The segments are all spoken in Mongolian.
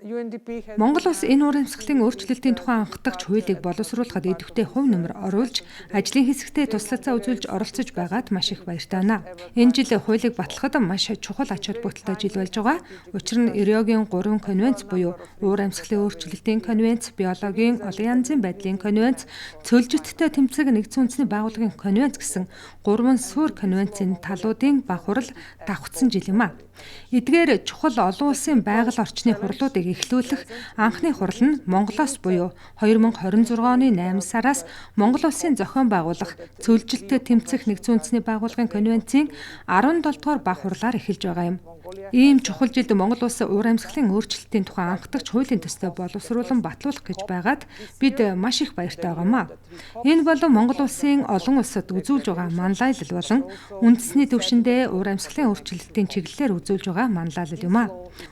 Монгол улс энэ уур амьсгалын өөрчлөлтийн тухай анхдагч хуулийг боловсруулахад идэвхтэй хувь нэмэр оруулж, ажлын хэсэгтээ туслалцаа үзүүлж оролцож байгаад маш их баяртай байна. Энэ жил хуулийг батлахад маш чухал ач холбогдолтой жил болж байгаа. Учир нь ЕРО-гийн 3 конвенц буюу уур амьсгалын өөрчлөлтийн конвенц, биологийн олон янзын байдлын конвенц, цөлжиттэй тэмцэх нэгдсэн үндэсний байгууллагын конвенц гэсэн 3 суурь конвенцийн талуудын баг хурал давхцсан жил юм а. Эдгээр чухал олон улсын байгаль орчны хурлуудыг эхлүүлэх анхны хурал нь Монголоос буюу 2026 оны 8 сараас Монгол улсын зохион байгуулах цөлжилтөд тэмцэх нэгдсэн үндэсний байгууллагын конвенцийн 17 дугаар баг хурлаар эхэлж байгаа юм. Ийм чухал жилд Монгол улс уур амьсгалын өөрчлөлтийн тухай анхдагч хуулийн төстэй боловсруулан батлуулах гэж байгаад бид маш их баяртай байгаамаа. Энэ бол Монгол улсын олон улсад үзүүлж байгаа манлайлал болон үндэсний түвшиндээ уур амьсгалын өөрчлөлтийн чиглэлээр үзүүлж байгаа манлайлал юм а.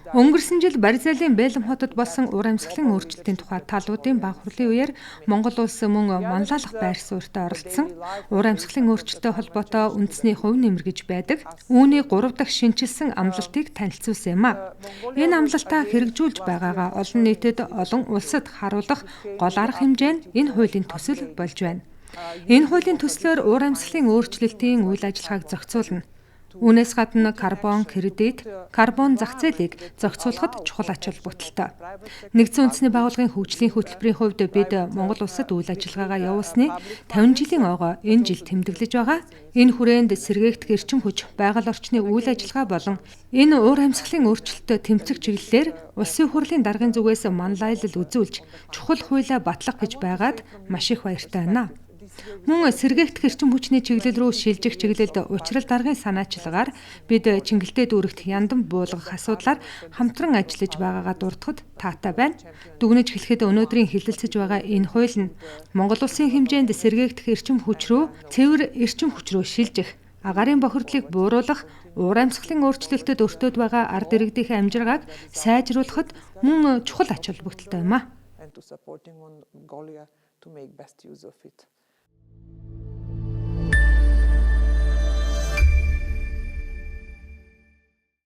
Өнгөрсөн жил Баризалийн Бэлэм хотод болсон уур амьсгалын өөрчлөлтийн тухай талуудын баг хурлын үеэр Монгол улс мөн манлайлах байр суурьтай оролцсон. Уур амьсгалын өөрчлөлттэй холбоотой үндэсний хувь нэмэр гэж байдаг. Үүний 3 дахь шинчилсэн амлалтыг танилцуулсан юм а. Энэ амлалтаа хэрэгжүүлж байгаагаа олон нийтэд олон улсад харуулах гол арга хэмжээ нь энэ хуулийн төсөл болж байна. Энэ хуулийн төслөөр уур амьсгалын өөрчлөлтийн үйл ажиллагааг зохицуулна. Үүнээс гадна карбон кредит, карбон зах зээлийг зохицуулахад чухал ач холбогдолтой. Нэгдсэн үндэсний байгууллагын хөгжлийн хөтөлбөрийн хувьд бид Монгол улсад үйл ажиллагаагаа явуулсны 50 жилийн ойгоо энэ жил тэмдэглэж байгаа. Энэ хүрээнд сэргээгдэх эрчим хүч, байгаль орчны үйл ажиллагаа болон энэ уур амьсгалын өөрчлөлтөд тэмцэх чиглэлээр улсын хурлын даргын зүгээс манлайлал үзүүлж, чухал хуулиа батлах гэж байгаад маш их баяртай байна. Мөн сэргээгдэх эрчим хүчний чиглэл рүү шилжих чиглэлд учрал даргын санаачлагаар бид Чингэлтэй дүүрэгт яндан буулгах асуудлаар хамтран ажиллаж байгаагаа дурдахад таатай байна. Дүгнэж хэлэхэд өнөөдрийн хэлэлцэж байгаа энэ хууль нь Монгол улсын хэмжээнд сэргээгдэх эрчим хүч рүү, цэвэр эрчим хүч рүү шилжих, агаарын бохирдлыг бууруулах, уур амьсгалын өөрчлөлтөд өртөөд байгаа ард иргэдийн амжиргааг сайжруулахад мөн чухал ач холбогдолтой юм а.